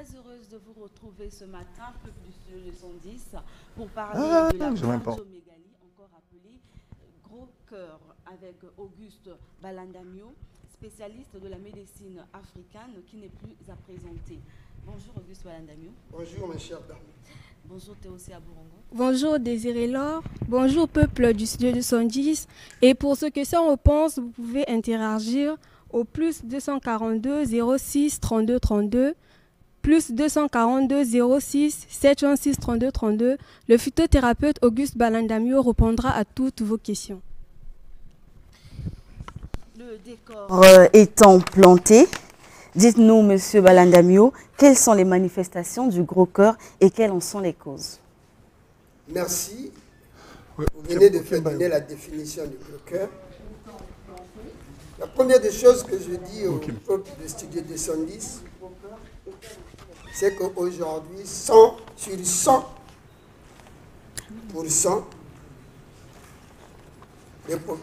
très heureuse de vous retrouver ce matin, peuple du studio 210, pour parler de la cardiomégalie, encore appelée gros cœur, avec Auguste Balandamio, spécialiste de la médecine africaine, qui n'est plus à présenter. Bonjour Auguste Balandamio. Bonjour mes chers dames. Bonjour Théosia Bourongo. Bonjour Désiré Laure. Bonjour peuple du studio 210. Et pour ceux qui sont réponse, vous pouvez interagir au plus 242 06 32 32, plus 242 06 716 32 32. Le phytothérapeute Auguste Balandamio répondra à toutes vos questions. Le décor étant planté, dites-nous, monsieur Balandamio, quelles sont les manifestations du gros cœur et quelles en sont les causes? Merci. Vous venez de faire donner la définition du gros cœur. La première des choses que je dis au peuple de Studio 210, c'est qu'aujourd'hui, 100 sur 100%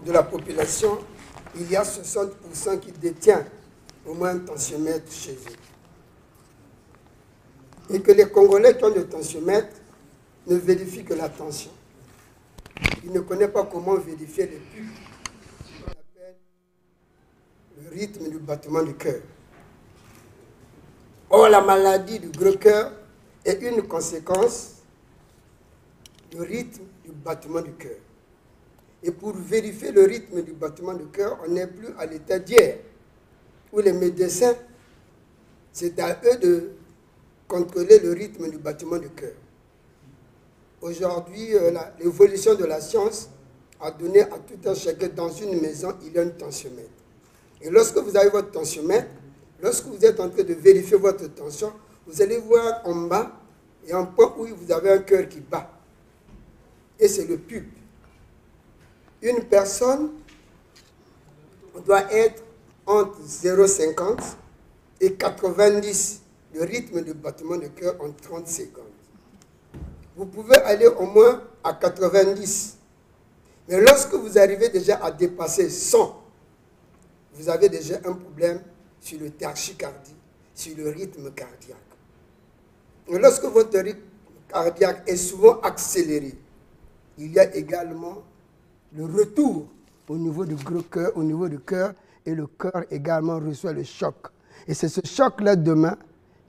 de la population, il y a 60% qui détient au moins un tensiomètre chez eux. Et que les Congolais qui ont le tensiomètre ne vérifient que la tension. Ils ne connaissent pas comment vérifier les pulses, ce qu'on appelle le rythme du battement du cœur. Or, la maladie du gros cœur est une conséquence du rythme du battement du cœur. Et pour vérifier le rythme du battement du cœur, on n'est plus à l'état d'hier, où les médecins, c'est à eux de contrôler le rythme du battement du cœur. Aujourd'hui, l'évolution de la science a donné à tout un chacun, dans une maison, il y a un tensiomètre. Et lorsque vous avez votre tensiomètre, lorsque vous êtes en train de vérifier votre tension, vous allez voir en bas, il y a un point où vous avez un cœur qui bat. Et c'est le pulpe. Une personne doit être entre 0,50 et 90, le rythme de battement de cœur en 30 secondes. Vous pouvez aller au moins à 90. Mais lorsque vous arrivez déjà à dépasser 100, vous avez déjà un problème sur le tachycardie, sur le rythme cardiaque. Et lorsque votre rythme cardiaque est souvent accéléré, il y a également le retour au niveau du gros cœur, au niveau du cœur, et le cœur également reçoit le choc. Et c'est ce choc-là demain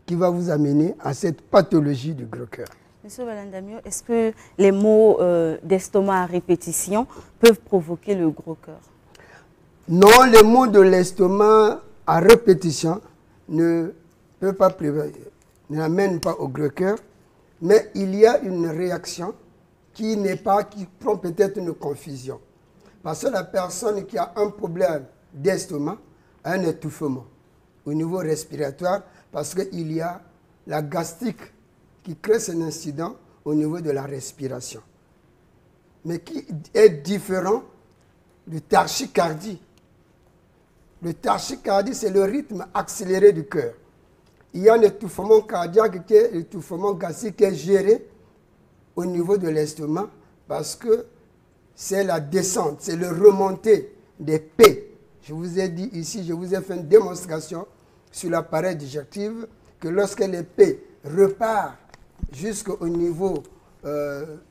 qui va vous amener à cette pathologie du gros cœur. Monsieur Balandamio, est-ce que les maux d'estomac à répétition peuvent provoquer le gros cœur? Non, les maux de l'estomac à répétition ne peuvent pas n'amènent pas au gros cœur, mais il y a une réaction qui prend peut-être une confusion. Parce que la personne qui a un problème d'estomac a un étouffement au niveau respiratoire, parce qu'il y a la gastrique qui crée cet incident au niveau de la respiration. Mais qui est différent du tachycardie. Le tachycardie, c'est le rythme accéléré du cœur. Il y a un étouffement cardiaque qui est l'étouffement gastrique qui est géré au niveau de l'estomac parce que c'est la descente, c'est le remonter des P. Je vous ai dit ici, je vous ai fait une démonstration sur l'appareil digestif que lorsque les P repartent jusqu'au niveau de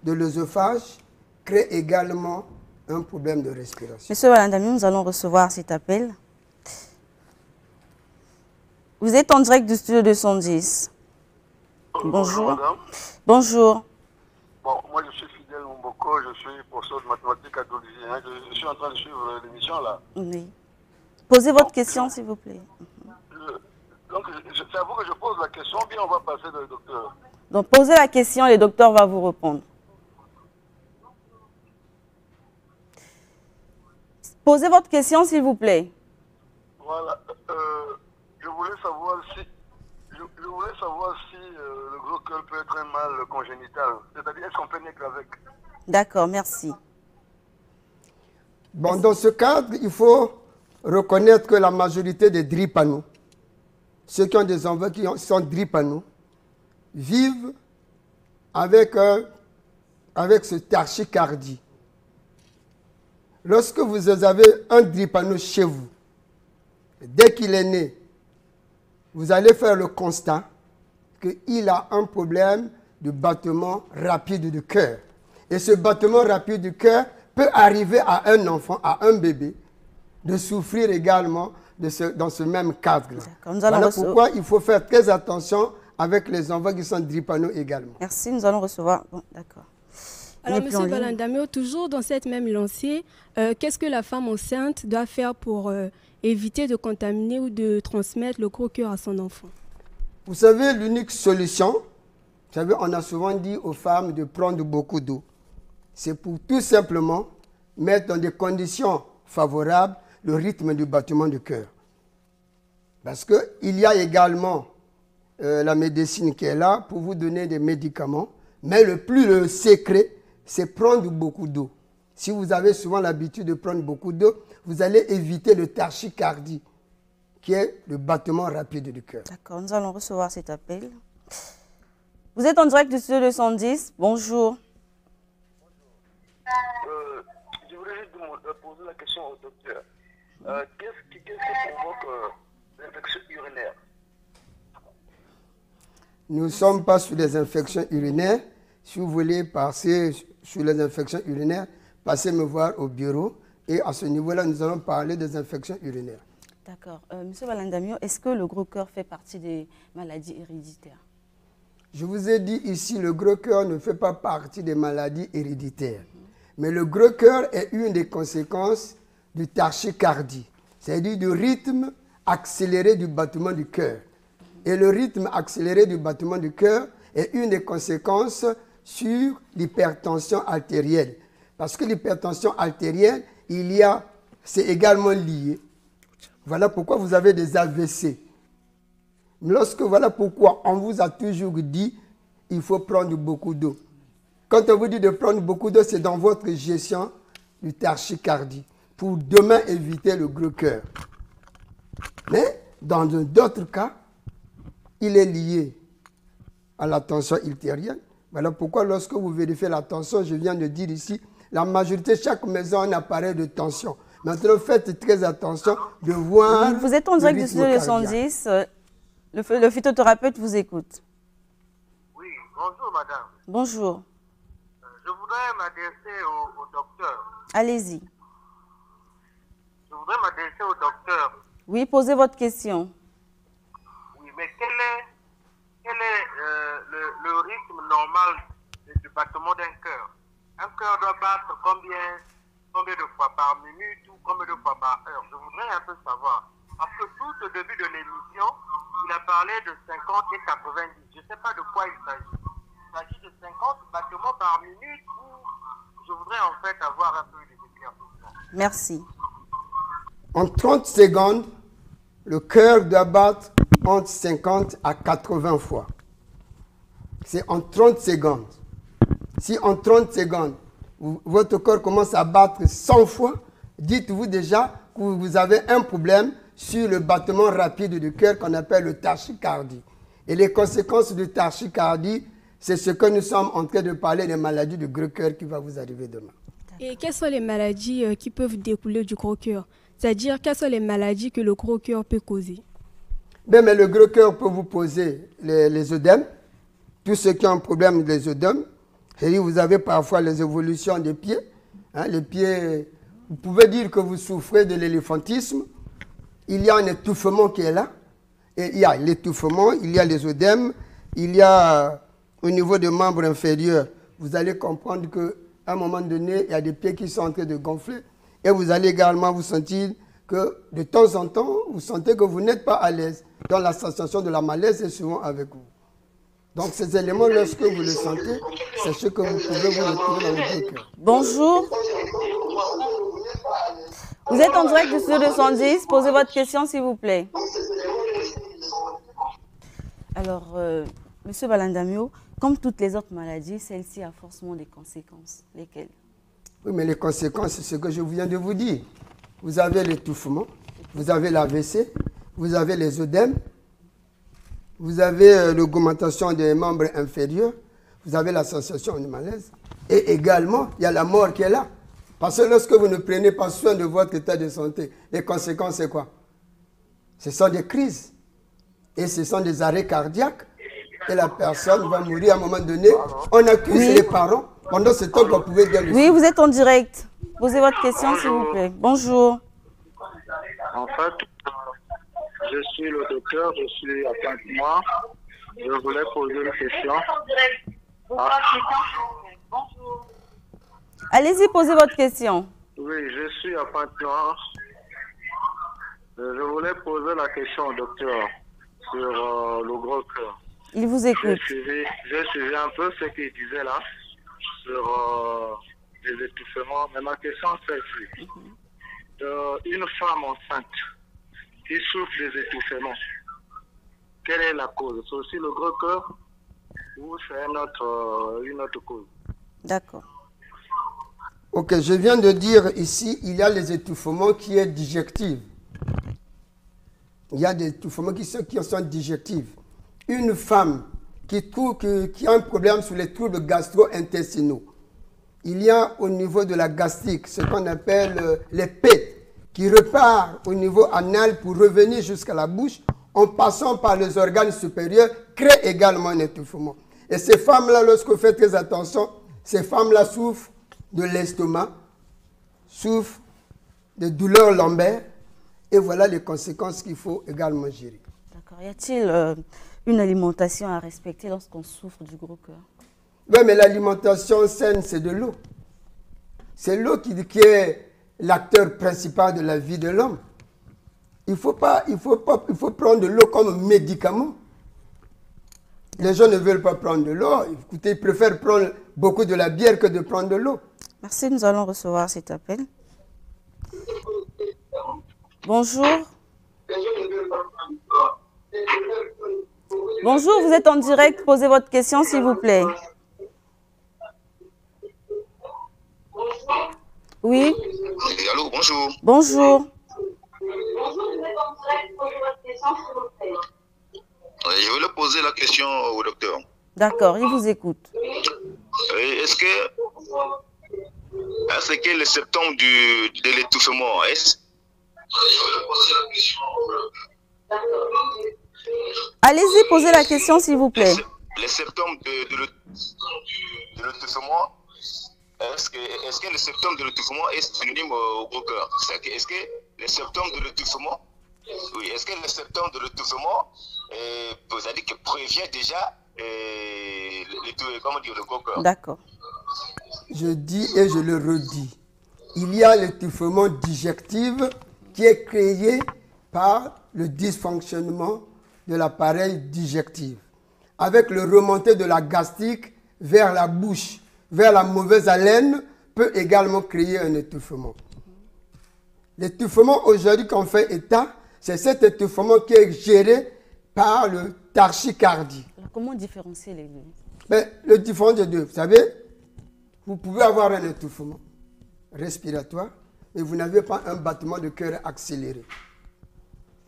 l'œsophage, crée également un problème de respiration. Monsieur Balandamio, nous allons recevoir cet appel. Vous êtes en direct du studio 210. Bonjour. Madame. Bonjour. Bon, moi je suis Fidèle Momboko, je suis professeur de mathématiques à Dolisie. Je suis en train de suivre l'émission là. Oui. Posez votre question s'il vous plaît. Donc c'est à vous que je pose la question, bien on va passer le docteur. Donc posez la question, le docteur va vous répondre. Posez votre question s'il vous plaît. Voilà. Je voulais savoir si le gros cœur peut être un mal congénital. C'est-à-dire, est-ce qu'on peut naître avec? D'accord, merci. Bon, dans ce cadre, il faut reconnaître que la majorité des dripano, ceux qui ont des enfants qui sont dripano, vivent avec ce tachycardie. Lorsque vous avez un dripano chez vous, dès qu'il est né, vous allez faire le constat qu'il a un problème de battement rapide du cœur. Et ce battement rapide du cœur peut arriver à un enfant, à un bébé, de souffrir également dans ce même cadre-là. Voilà pourquoi il faut faire très attention avec les enfants qui sont drépano également. Merci, nous allons recevoir... Bon, d'accord. Alors, M. Balandamio, toujours dans cette même lancée, qu'est-ce que la femme enceinte doit faire pour éviter de contaminer ou de transmettre le gros cœur à son enfant? Vous savez, l'unique solution, vous savez, on a souvent dit aux femmes de prendre beaucoup d'eau. C'est pour tout simplement mettre dans des conditions favorables le rythme du battement du cœur. Parce qu'il y a également la médecine qui est là pour vous donner des médicaments, mais le secret, c'est prendre beaucoup d'eau. Si vous avez souvent l'habitude de prendre beaucoup d'eau, vous allez éviter le tachycardie, qui est le battement rapide du cœur. D'accord, nous allons recevoir cet appel. Vous êtes en direct du studio 210. Bonjour. Je voudrais juste poser la question au docteur. Qu'est-ce qui provoque l'infection urinaire? Nous ne sommes pas sur les infections urinaires. Si vous voulez passer sur les infections urinaires, passez me voir au bureau. Et à ce niveau-là, nous allons parler des infections urinaires. D'accord. Monsieur Balandamio, est-ce que le gros cœur fait partie des maladies héréditaires? Je vous ai dit ici, le gros cœur ne fait pas partie des maladies héréditaires. Mais le gros cœur est une des conséquences du tachycardie, c'est-à-dire du rythme accéléré du battement du cœur. Et le rythme accéléré du battement du cœur est une des conséquences sur l'hypertension artérielle. Parce que l'hypertension artérielle, c'est également lié. Voilà pourquoi vous avez des AVC. Voilà pourquoi on vous a toujours dit il faut prendre beaucoup d'eau. Quand on vous dit de prendre beaucoup d'eau, c'est dans votre gestion du tachycardie, pour demain éviter le gros cœur. Mais dans d'autres cas, il est lié à la tension artérielle. Voilà pourquoi lorsque vous vérifiez la tension, je viens de dire ici, la majorité, chaque maison a un appareil de tension. Maintenant, faites très attention de voir. Vous êtes en direct du studio 210. Le phytothérapeute vous écoute. Oui, bonjour madame. Bonjour. Je voudrais m'adresser au docteur. Allez-y. Je voudrais m'adresser au docteur. Oui, posez votre question. Oui, mais quel est le rythme normal du battement d'un cœur? Un cœur doit battre combien de fois par minute ou combien de fois par heure? Je voudrais un peu savoir. Parce que tout au début de l'émission, il a parlé de 50 et 90. Je ne sais pas de quoi il s'agit. Il s'agit de 50 battements par minute ou je voudrais en fait avoir un peu d'éclaircissement. Merci. En 30 secondes, le cœur doit battre entre 50 à 80 fois. C'est en 30 secondes. Si en 30 secondes, votre corps commence à battre 100 fois, dites-vous déjà que vous avez un problème sur le battement rapide du cœur qu'on appelle le tachycardie. Et les conséquences du tachycardie, c'est ce que nous sommes en train de parler des maladies du gros cœur qui va vous arriver demain. Et quelles sont les maladies qui peuvent découler du gros cœur? C'est-à-dire, quelles sont les maladies que le gros cœur peut causer? Bien, mais le gros cœur peut vous poser les œdèmes. Tous ceux qui ont un problème des œdèmes, c'est-à-dire vous avez parfois les évolutions des pieds. Les pieds, vous pouvez dire que vous souffrez de l'éléphantisme. Il y a un étouffement qui est là. Et il y a l'étouffement, il y a les œdèmes, il y a au niveau des membres inférieurs. Vous allez comprendre qu'à un moment donné, il y a des pieds qui sont en train de gonfler. Et vous allez également vous sentir que de temps en temps, vous sentez que vous n'êtes pas à l'aise. Donc la sensation de la malaise est souvent avec vous. Donc ces éléments, lorsque vous les sentez, sachez que vous pouvez vous retrouver dans le gros cœur. Bonjour. Vous êtes en direct du studio 210. Posez votre question, s'il vous plaît. Alors, Monsieur Balandamio, comme toutes les autres maladies, celle-ci a forcément des conséquences. Lesquelles? Oui, mais les conséquences, c'est ce que je viens de vous dire. Vous avez l'étouffement, vous avez l'AVC, vous avez les œdèmes, vous avez l'augmentation des membres inférieurs, vous avez la sensation de malaise. Et également, il y a la mort qui est là. Parce que lorsque vous ne prenez pas soin de votre état de santé, les conséquences, c'est quoi? Ce sont des crises. et ce sont des arrêts cardiaques, et la personne va mourir à un moment donné. On accuse les parents. Pendant ce temps, vous pouvez dire le Oui, vous êtes en direct. Posez votre question, s'il vous plaît. Bonjour. En fait, je suis le docteur, je suis à Pointe-Noire. Je voulais poser une question. Allez-y, posez votre question. Oui, je suis à Pointe-Noire. Je voulais poser la question au docteur sur le gros cœur. Il vous écoute. J'ai suivi un peu ce qu'il disait là sur les étouffements, mais ma question c'est celle-ci. Une femme enceinte qui souffre des étouffements, quelle est la cause? C'est aussi le gros cœur ou c'est une autre cause? D'accord. Ok, je viens de dire ici, il y a les étouffements qui est dijectifs. Il y a des étouffements qui sont dijectifs. Une femme qui a un problème sur les troubles gastro-intestinaux, il y a au niveau de la gastrique ce qu'on appelle les pets qui repart au niveau anal pour revenir jusqu'à la bouche en passant par les organes supérieurs, crée également un étouffement. Et ces femmes-là, lorsque vous faites très attention, ces femmes-là souffrent de l'estomac, souffrent de douleurs lombaires, et voilà les conséquences qu'il faut également gérer. D'accord. Y a-t-il une alimentation à respecter lorsqu'on souffre du gros cœur? Oui, mais l'alimentation saine, c'est de l'eau. C'est l'eau qui est l'acteur principal de la vie de l'homme. Il faut prendre de l'eau comme médicament. Les gens ne veulent pas prendre de l'eau. Écoutez, ils préfèrent prendre beaucoup de la bière que de prendre de l'eau. Merci, nous allons recevoir cet appel. Bonjour. Bonjour, vous êtes en direct. Posez votre question, s'il vous plaît. Oui. Allô, bonjour. Bonjour. Je voulais poser la question au docteur. D'accord, il vous écoute. Est-ce que les symptômes de l'étouffement, Allez-y, posez la question, s'il vous plaît. Les symptômes de l'étouffement, est-ce que les symptômes de l'étouffement est synonyme au gros cœur? Est-ce que les symptômes de l'étouffement, oui, est-ce que les symptômes de l'étouffement, vous avez dit que prévient déjà le gros cœur? D'accord. Je dis et je le redis. Il y a l'étouffement digestif qui est créé par le dysfonctionnement de l'appareil digestif. Avec le remontée de la gastrique vers la bouche, vers la mauvaise haleine, peut également créer un étouffement. L'étouffement aujourd'hui qu'on fait état, c'est cet étouffement qui est géré par le tachycardie. Alors, comment différencier les deux? Le différent des deux, vous savez, vous pouvez avoir un étouffement respiratoire, mais vous n'avez pas un battement de cœur accéléré.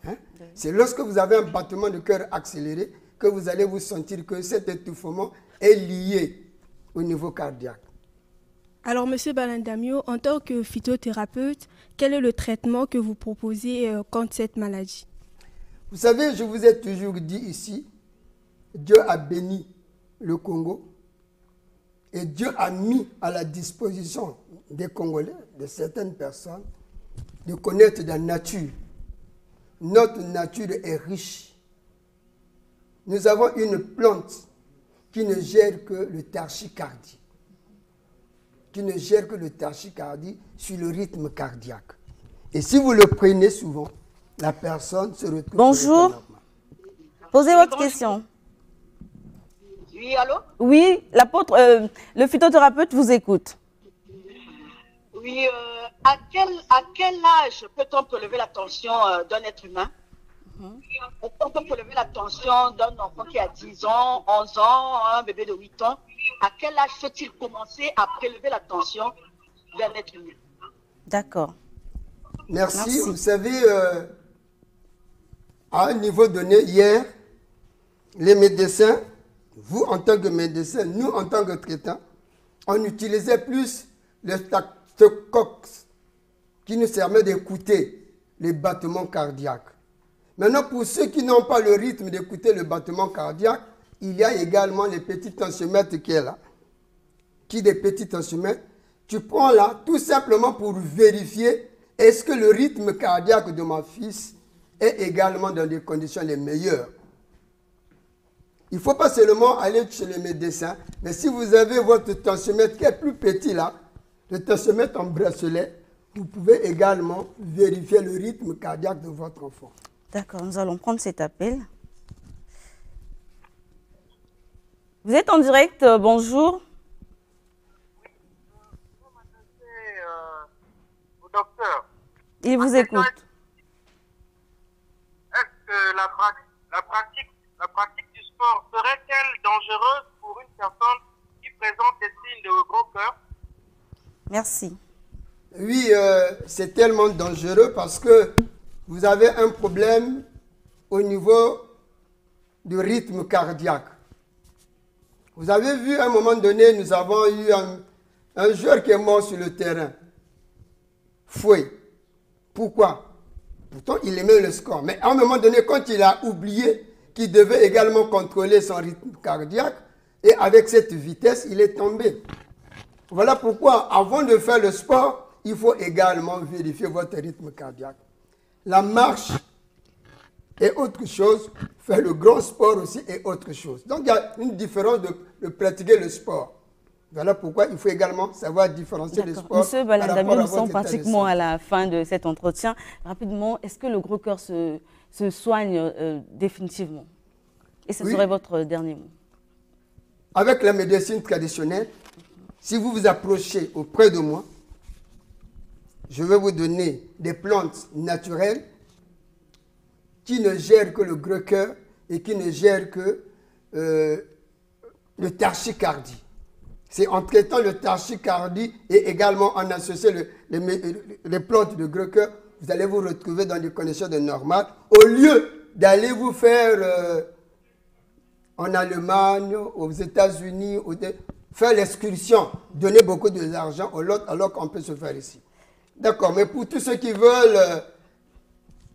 Hein? Oui. C'est lorsque vous avez un battement de cœur accéléré que vous allez vous sentir que cet étouffement est lié au niveau cardiaque. Alors, M. Balandamio, en tant que phytothérapeute, quel est le traitement que vous proposez contre cette maladie? Vous savez, je vous ai toujours dit ici, Dieu a béni le Congo et Dieu a mis à la disposition des Congolais, de certaines personnes, de connaître la nature. Notre nature est riche. Nous avons une plante qui ne gère que le tachycardie. Qui ne gère que le tachycardie sur le rythme cardiaque. Et si vous le prenez souvent, la personne se retrouve... Bonjour. Posez votre question. Oui, allô? Oui, l'apôtre, le phytothérapeute vous écoute. Oui, à quel âge peut-on prélever la tension d'un être humain? On peut prélever la tension d'un enfant qui a 10 ans, 11 ans, un bébé de 8 ans. À quel âge faut-il commencer à prélever la tension d'un être humain? D'accord. Merci. Vous savez, à un niveau donné, hier, les médecins, vous en tant que médecin, nous en tant que traitants, on utilisait plus le stéthoscope qui nous permet d'écouter les battements cardiaques. Maintenant, pour ceux qui n'ont pas le rythme d'écouter le battement cardiaque, il y a également les petits tensiomètres qui est là. Qui des petits tensiomètres? Tu prends là tout simplement pour vérifier est-ce que le rythme cardiaque de mon fils est également dans des conditions les meilleures. Il ne faut pas seulement aller chez les médecins, mais si vous avez votre tensiomètre qui est plus petit là, le tensiomètre en bracelet, vous pouvez également vérifier le rythme cardiaque de votre enfant. D'accord, nous allons prendre cet appel. Vous êtes en direct, bonjour. Au docteur. Il vous écoute. Est-ce que la pratique du sport serait-elle dangereuse pour une personne qui présente des signes de gros cœur? Merci. Oui, c'est tellement dangereux parce que vous avez un problème au niveau du rythme cardiaque. Vous avez vu, à un moment donné, nous avons eu un joueur qui est mort sur le terrain. Fouet. Pourquoi? Pourtant, il aimait le score. Mais à un moment donné, quand il a oublié qu'il devait également contrôler son rythme cardiaque, et avec cette vitesse, il est tombé. Voilà pourquoi, avant de faire le sport, il faut également vérifier votre rythme cardiaque. La marche est autre chose, faire le grand sport aussi est autre chose. Donc, il y a une différence de pratiquer le sport. Voilà pourquoi il faut également savoir différencier le sport. Monsieur Balandamio, nous sommes pratiquement à la fin de cet entretien. Rapidement, est-ce que le gros cœur se soigne définitivement? Et ce serait votre dernier mot. Avec la médecine traditionnelle, si vous vous approchez auprès de moi, je vais vous donner des plantes naturelles qui ne gèrent que le gros cœur et qui ne gèrent que le tachycardie. C'est en traitant le tachycardie et également en associant les plantes de gros cœur, vous allez vous retrouver dans des conditions de normal. Au lieu d'aller vous faire en Allemagne, aux États-Unis, faire l'excursion, donner beaucoup d'argent aux autres alors qu'on peut se faire ici. D'accord, mais pour tous ceux qui veulent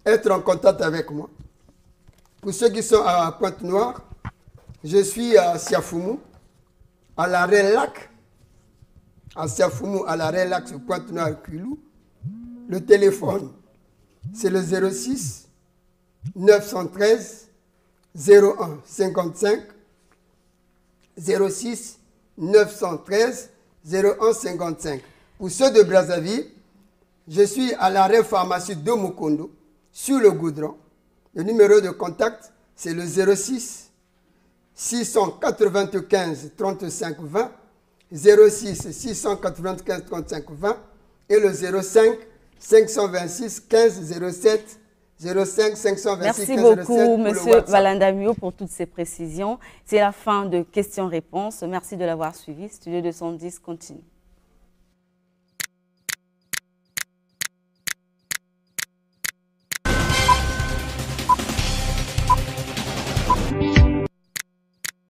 être en contact avec moi, pour ceux qui sont à Pointe-Noire, je suis à Siafoumou, à l'arrêt Lac, à Siafoumou, à l'arrêt Lac sur Pointe-Noire, Kulou. Le téléphone, c'est le 06 913 01 55 06 913 01 55. Pour ceux de Brazzaville, je suis à l'arrêt pharmacie de Mukondo, sur le goudron. Le numéro de contact, c'est le 06 695 35 20, 06 695 35 20 et le 05 526 15 07 05 526 Merci 15 beaucoup, 07 Monsieur Balandamio, pour toutes ces précisions. C'est la fin de questions-réponses. Merci de l'avoir suivi. Studio 210 continue.